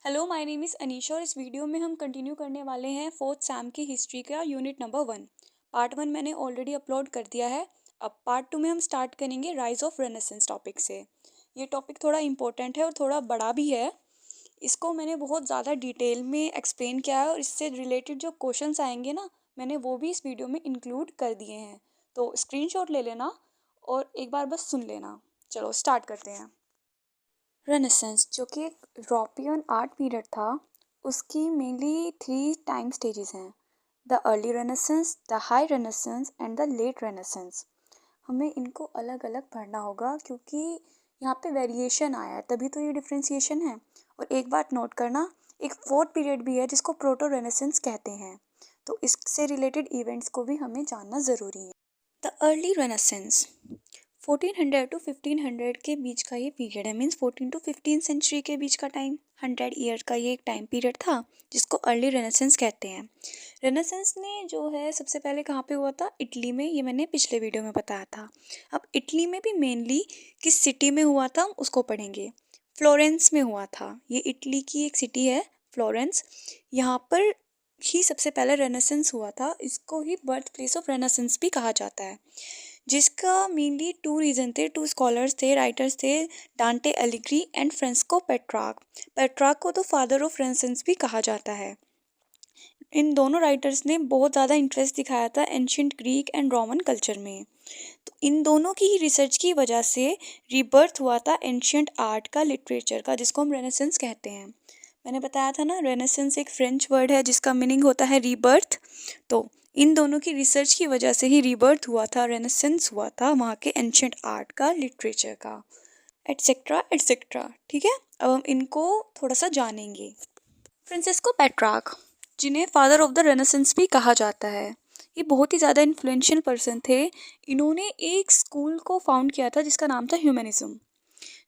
Hello, my name is Anisha और इस video में हम कंटिन्यू करने वाले हैं फोर्थ सैम की हिस्ट्री का यूनिट नंबर 1। पार्ट 1 मैंने ऑलरेडी अपलोड कर दिया है। अब पार्ट 2 में हम स्टार्ट करेंगे राइज ऑफ रेनेसेंस टॉपिक से। ये टॉपिक थोड़ा इम्पोर्टेंट है और थोड़ा बड़ा भी है। इसको मैंने बहुत ज़्यादा डिटेल में एक्सप्लेन किया है और इससे रिलेटेड जो क्वेश्चंस आएंगे ना, मैंने वो भी इस वीडियो में इंक्लूड कर दिए हैं। तो स्क्रीनशॉट ले लेना और एक बार बस सुन लेना। चलो स्टार्ट करते हैं। रेनेसेंस जो कि एक यूरोपियन आर्ट पीरियड था, उसकी मेनली 3 टाइम स्टेजेस हैं। The early renaissance, the high renaissance and the late renaissance. हमें इनको अलग अलग पढ़ना होगा क्योंकि यहाँ पे वेरिएशन आया है, तभी तो ये डिफ्रेंसिएशन है। और एक बात नोट करना, एक फोर्थ पीरियड भी है जिसको प्रोटो रेनेसेंस कहते हैं, तो इससे रिलेटेड इवेंट्स को भी हमें जानना ज़रूरी है। द अर्ली रेनेसेंस 1400 टू 1500 के बीच का ये पीरियड है, मीन्स 14 टू 15 सेंचुरी के बीच का टाइम, 100 ईयर का ये एक टाइम पीरियड था जिसको अर्ली रेनेसेंस कहते हैं। रेनेसेंस ने जो है सबसे पहले कहाँ पे हुआ था? इटली में। ये मैंने पिछले वीडियो में बताया था। अब इटली में भी मेनली किस सिटी में हुआ था हम उसको पढ़ेंगे। फ्लोरेंस में हुआ था। ये इटली की एक सिटी है फ्लोरेंस। यहाँ पर ही सबसे पहले रेनेसेंस हुआ था। इसको ही बर्थ प्लेस ऑफ रेनेसेंस भी कहा जाता है, जिसका मेनली 2 रीज़न थे, 2 स्कॉलर्स थे, राइटर्स थे, डांटे allegory and Francisco Petrarch. Petrarch को तो फादर ऑफ रेनेसेंस भी कहा जाता है। इन दोनों राइटर्स ने बहुत ज़्यादा इंटरेस्ट दिखाया था ancient Greek and Roman culture में। तो इन दोनों की ही रिसर्च की वजह से रीबर्थ हुआ था एंशियंट आर्ट का, लिटरेचर का, जिसको हम रेनेसेंस कहते हैं। मैंने बताया था ना, रेनेसेंस एक फ्रेंच वर्ड है जिसका मीनिंग होता है रीबर्थ। तो इन दोनों की रिसर्च की वजह से ही रीबर्थ हुआ था, रेनेसेंस हुआ था वहाँ के एंशियंट आर्ट का, लिटरेचर का, एटसेट्रा एटसेट्रा। ठीक है, अब हम इनको थोड़ा सा जानेंगे। फ्रांसिस्को पेट्रार्क, जिन्हें फादर ऑफ द रेनेसेंस भी कहा जाता है, ये बहुत ही ज़्यादा इन्फ्लुएंशियल पर्सन थे। इन्होंने एक स्कूल को फाउंड किया था जिसका नाम था ह्यूमनिज्म,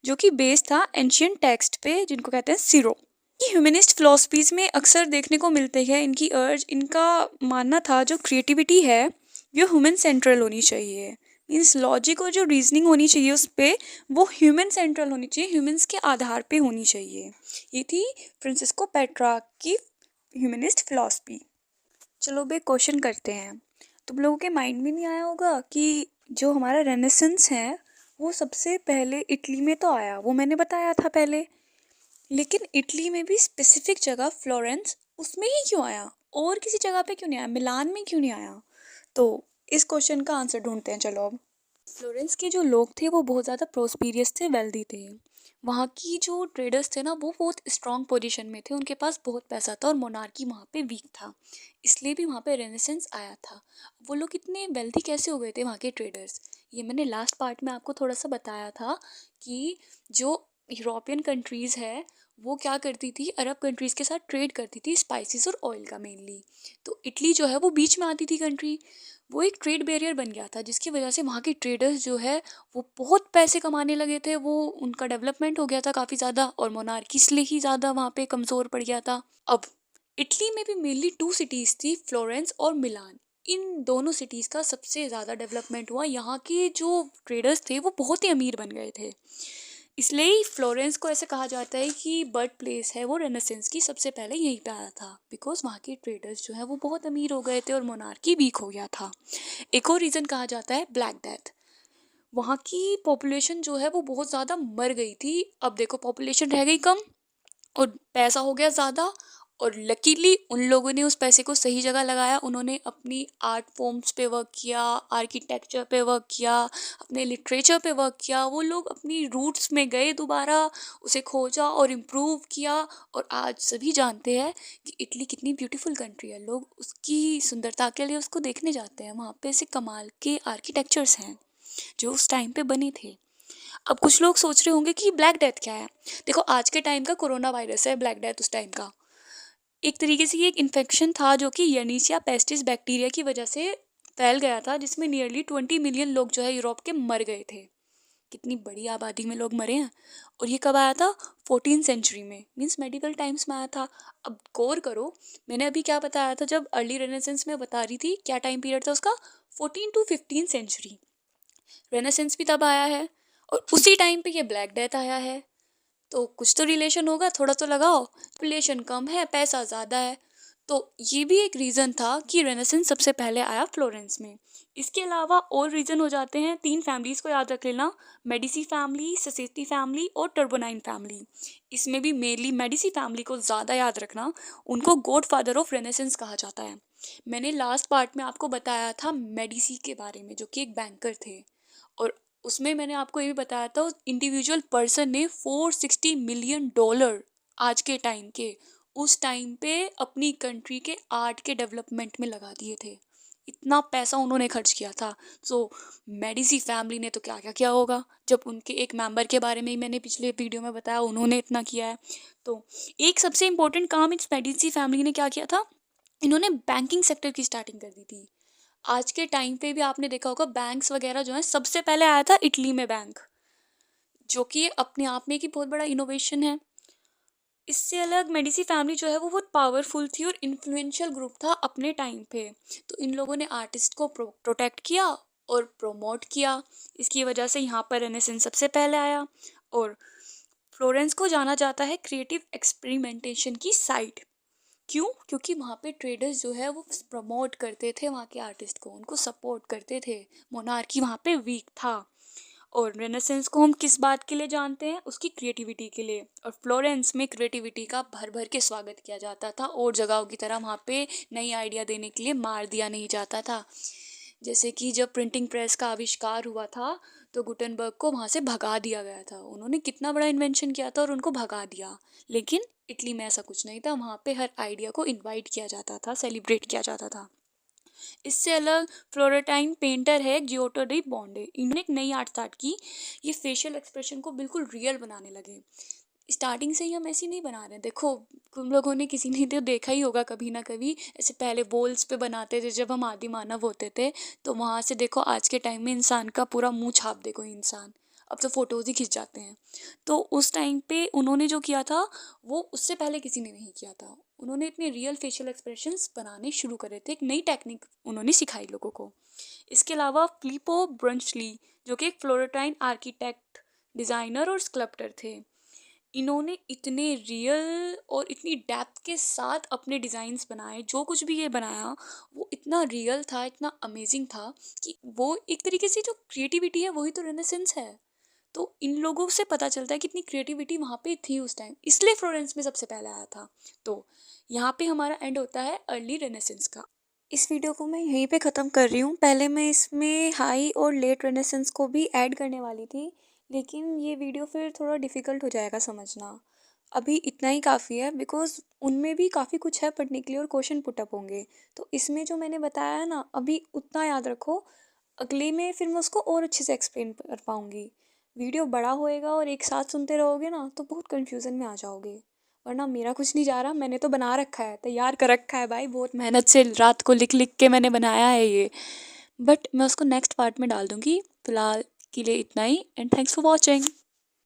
जो कि बेस्ड था एंशियंट टेक्स्ट पे जिनको कहते हैं सीरो। ये ह्यूमनिस्ट फिलॉसफीज में अक्सर देखने को मिलते हैं इनकी अर्ज। इनका मानना था जो क्रिएटिविटी है वो ह्यूमन सेंट्रल होनी चाहिए, मीन्स लॉजिक और जो रीजनिंग होनी चाहिए उस पर वो ह्यूमन सेंट्रल होनी चाहिए, ह्यूमंस के आधार पे होनी चाहिए। ये थी फ्रांसिस्को पेट्रार्क की ह्यूमनिस्ट फिलॉसफी। चलो बे क्वेश्चन करते हैं। तुम लोगों के माइंड में नहीं आया होगा कि जो हमारा रेनेसेंस है वो सबसे पहले इटली में तो आया, वो मैंने बताया था पहले, लेकिन इटली में भी स्पेसिफिक जगह फ्लोरेंस, उसमें ही क्यों आया? और किसी जगह पे क्यों नहीं आया? मिलान में क्यों नहीं आया? तो इस क्वेश्चन का आंसर ढूंढते हैं। चलो अब फ्लोरेंस के जो लोग थे वो बहुत ज़्यादा प्रोस्पीरियस थे, वेल्दी थे। वहाँ की जो ट्रेडर्स थे ना वो बहुत स्ट्रॉन्ग पोजीशन में थे, उनके पास बहुत पैसा था और मोनार्की वहाँ पे वीक था, इसलिए भी वहाँ पे रेनेसेंस आया था। वो लोग इतने वेल्दी कैसे हो गए थे वहाँ के ट्रेडर्स? ये मैंने लास्ट पार्ट में आपको थोड़ा सा बताया था कि जो यूरोपियन कंट्रीज़ है वो क्या करती थी, अरब कंट्रीज़ के साथ ट्रेड करती थी स्पाइसेस और ऑयल का मेनली। तो इटली जो है वो बीच में आती थी कंट्री, वो एक ट्रेड बैरियर बन गया था जिसकी वजह से वहाँ के ट्रेडर्स जो है वो बहुत पैसे कमाने लगे थे, वो उनका डेवलपमेंट हो गया था काफ़ी ज़्यादा और मोनार्की इसलिए ही ज़्यादा वहाँ पे कमज़ोर पड़ गया था। अब इटली में भी मेनली 2 सिटीज़ थी, फ्लोरेंस और मिलान। इन दोनों सिटीज़ का सबसे ज़्यादा डेवलपमेंट हुआ। यहाँ के जो ट्रेडर्स थे वो बहुत ही अमीर बन गए थे, इसलिए ही फ्लोरेंस को ऐसे कहा जाता है कि बर्थ प्लेस है वो रेनेसेंस की, सबसे पहले यहीं पे आया था बिकॉज वहाँ के ट्रेडर्स जो है वो बहुत अमीर हो गए थे और मोनार्की वीक हो गया था। एक और रीज़न कहा जाता है ब्लैक डेथ। वहाँ की पॉपुलेशन जो है वो बहुत ज़्यादा मर गई थी। अब देखो पॉपुलेशन रह गई कम और पैसा हो गया ज़्यादा, और लकीली उन लोगों ने उस पैसे को सही जगह लगाया। उन्होंने अपनी आर्ट फॉर्म्स पे वर्क किया, आर्किटेक्चर पे वर्क किया, अपने लिटरेचर पे वर्क किया। वो लोग अपनी रूट्स में गए, दोबारा उसे खोजा और इम्प्रूव किया। और आज सभी जानते हैं कि इटली कितनी ब्यूटीफुल कंट्री है। लोग उसकी सुंदरता के लिए उसको देखने जाते हैं। वहाँ पे ऐसे कमाल के आर्किटेक्चर्स हैं जो उस टाइम पे बने थे। अब कुछ लोग सोच रहे होंगे कि ब्लैक डेथ क्या है। देखो आज के टाइम का कोरोना वायरस है ब्लैक डेथ। उस टाइम का एक तरीके से ये एक इन्फेक्शन था जो कि यनीसिया पेस्टिस बैक्टीरिया की वजह से फैल गया था, जिसमें नियरली 20 मिलियन लोग जो है यूरोप के मर गए थे। कितनी बड़ी आबादी में लोग मरे हैं। और ये कब आया था? 14 सेंचुरी में, मीन्स मेडिकल टाइम्स में आया था। अब गौर करो, मैंने अभी क्या बताया था जब अर्ली रेनेसेंस में बता रही थी, क्या टाइम पीरियड था उसका? 14 टू 15 सेंचुरी। रेनेसेंस भी तब आया है और उसी टाइम पे ये ब्लैक डेथ आया है। तो कुछ तो रिलेशन होगा, थोड़ा तो लगाओ। पॉपुलेशन कम है, पैसा ज़्यादा है। तो ये भी एक रीज़न था कि रेनेसेंस सबसे पहले आया फ्लोरेंस में। इसके अलावा और रीज़न हो जाते हैं, 3 फैमिलीज़ को याद रख लेना, मेडिसी फैमिली, सेसेटी फैमिली और टर्बोनाइन फैमिली। इसमें भी मेनली मेडिसी फैमिली को ज़्यादा याद रखना, उनको गॉडफादर ऑफ रेनेसेंस कहा जाता है। मैंने लास्ट पार्ट में आपको बताया था मेडिसी के बारे में, जो कि एक बैंकर थे, और उसमें मैंने आपको ये भी बताया था, उस इंडिविजुअल पर्सन ने $460 मिलियन आज के टाइम के, उस टाइम पे अपनी कंट्री के आर्ट के डेवलपमेंट में लगा दिए थे। इतना पैसा उन्होंने खर्च किया था। सो मेडिसी फैमिली ने तो क्या क्या किया होगा, जब उनके एक मेंबर के बारे में ही मैंने पिछले वीडियो में बताया, उन्होंने इतना किया है। तो एक सबसे इम्पोर्टेंट काम इस मेडिसी फैमिली ने क्या किया था, इन्होंने बैंकिंग सेक्टर की स्टार्टिंग कर दी थी। आज के टाइम पे भी आपने देखा होगा, बैंक्स वगैरह जो है, सबसे पहले आया था इटली में बैंक, जो कि अपने आप में एक बहुत बड़ा इनोवेशन है। इससे अलग मेडिसी फैमिली जो है वो बहुत पावरफुल थी और इन्फ्लुएंशियल ग्रुप था अपने टाइम पे। तो इन लोगों ने आर्टिस्ट को प्रोटेक्ट किया और प्रोमोट किया। इसकी वजह से यहाँ पर रेनेसेंस सबसे पहले आया। और फ्लोरेंस को जाना जाता है क्रिएटिव एक्सपेरिमेंटेशन की साइट। क्यों? क्योंकि वहाँ पे ट्रेडर्स जो है वो प्रमोट करते थे वहाँ के आर्टिस्ट को, उनको सपोर्ट करते थे। मोनार्की वहाँ पे वीक था। और रेनेसेंस को हम किस बात के लिए जानते हैं? उसकी क्रिएटिविटी के लिए। और फ्लोरेंस में क्रिएटिविटी का भर भर के स्वागत किया जाता था, और जगहों की तरह वहाँ पे नई आइडिया देने के लिए मार दिया नहीं जाता था। जैसे कि जब प्रिंटिंग प्रेस का आविष्कार हुआ था, तो गुटेनबर्ग को वहाँ से भगा दिया गया था। उन्होंने कितना बड़ा इन्वेंशन किया था और उनको भगा दिया। लेकिन इटली में ऐसा कुछ नहीं था, वहाँ पे हर आइडिया को इनवाइट किया जाता था, सेलिब्रेट किया जाता था। इससे अलग फ्लोरेंटाइन पेंटर है जियोटो डी बोंडे। इन्होंने एक नई आर्ट स्टार्ट की। ये फेशियल एक्सप्रेशन को बिल्कुल रियल बनाने लगे। स्टार्टिंग से ही हम ऐसी नहीं बना रहे हैं। देखो, तुम लोगों ने किसी ने तो देखा ही होगा कभी ना कभी, ऐसे पहले वॉल्स पे बनाते थे जब हम आदि मानव होते थे। तो वहाँ से देखो, आज के टाइम में इंसान का पूरा मुंह छाप देखो इंसान, अब तो फोटोज ही खिंच जाते हैं। तो उस टाइम पे उन्होंने जो किया था, वो उससे पहले किसी ने नहीं किया था। उन्होंने इतने रियल फेशियल एक्सप्रेशंस बनाने शुरू करे थे। एक नई टेक्निक उन्होंने सिखाई लोगों को। इसके अलावा फिलिपो ब्रंचली, जो कि एक फ्लोरेंटाइन आर्किटेक्ट, डिज़ाइनर और स्कल्प्टर थे, इन्होंने इतने रियल और इतनी डेप्थ के साथ अपने डिज़ाइंस बनाए। जो कुछ भी ये बनाया वो इतना रियल था, इतना अमेजिंग था, कि वो एक तरीके से जो क्रिएटिविटी है वही तो रेनेसेंस है। तो इन लोगों से पता चलता है कि इतनी क्रिएटिविटी वहाँ पे थी उस टाइम, इसलिए फ्लोरेंस में सबसे पहले आया था। तो यहाँ पे हमारा एंड होता है अर्ली रेनेसेंस का। इस वीडियो को मैं यहीं पे ख़त्म कर रही हूँ। पहले मैं इसमें हाई और लेट रेनेसेंस को भी ऐड करने वाली थी, लेकिन ये वीडियो फिर थोड़ा डिफ़िकल्ट हो जाएगा समझना। अभी इतना ही काफ़ी है, बिकॉज़ उनमें भी काफ़ी कुछ है पढ़ने के लिए और क्वेश्चन पुट अप होंगे। तो इसमें जो मैंने बताया है ना, अभी उतना याद रखो। अगले में फिर मैं उसको और अच्छे से एक्सप्लेन कर पाऊँगी। वीडियो बड़ा होएगा और एक साथ सुनते रहोगे ना, तो बहुत कन्फ्यूज़न में आ जाओगे। वरना मेरा कुछ नहीं जा रहा, मैंने तो बना रखा है, तैयार कर रखा है भाई, बहुत मेहनत से रात को लिख लिख के मैंने बनाया है ये। बट मैं उसको नेक्स्ट पार्ट में डाल दूँगी। फिलहाल के लिए इतना ही, एंड थैंक्स फॉर वॉचिंग।